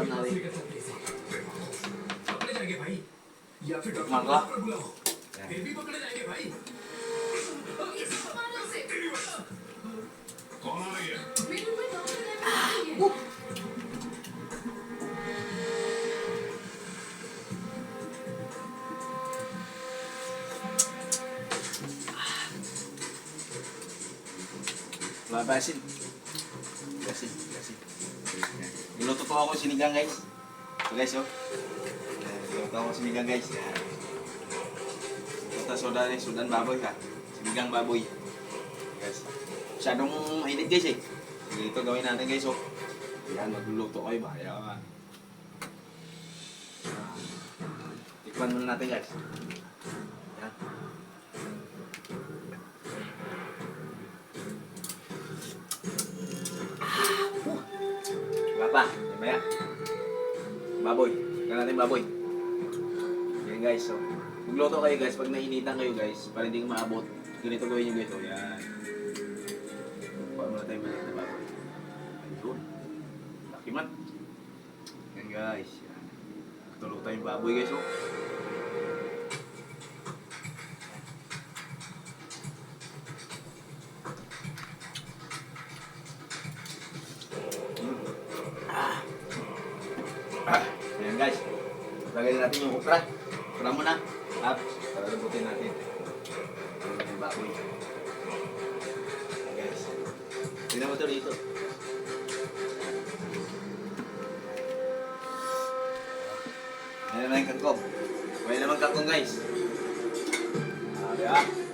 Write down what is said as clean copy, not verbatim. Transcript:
ulam natin. Tikman ko. Yan. Basin. Basin. Niluto po ako sinigang guys. So guys, oh. Niluto ako sinigang guys. Ito sudan baboy ha. Sinigang baboy. Guys. Masyadong mainit guys eh. Sige, ito gawin natin guys, oh. Yan, magluluto kayo ba? Yan. Tikman muna natin guys. Yan. Pa, maya. Baboy. Tingnan natin baboy. Yan guys, so. Magluto kayo guys, pag nainitan kayo guys, para hindi maabot. Ganito gawin nyo guys, so yan. Kuha muna tayo maliit na baboy. Ayun. Laki man. Yan guys, yan. Tulo tayong baboy guys, so. Ayan guys, lagay natin yung okra. Okra muna. At lalabutin natin yung baboy. Ayan guys, tignan mo ito dito. Ayan naman yung kangkong. Ayan naman kangkong guys. Diba?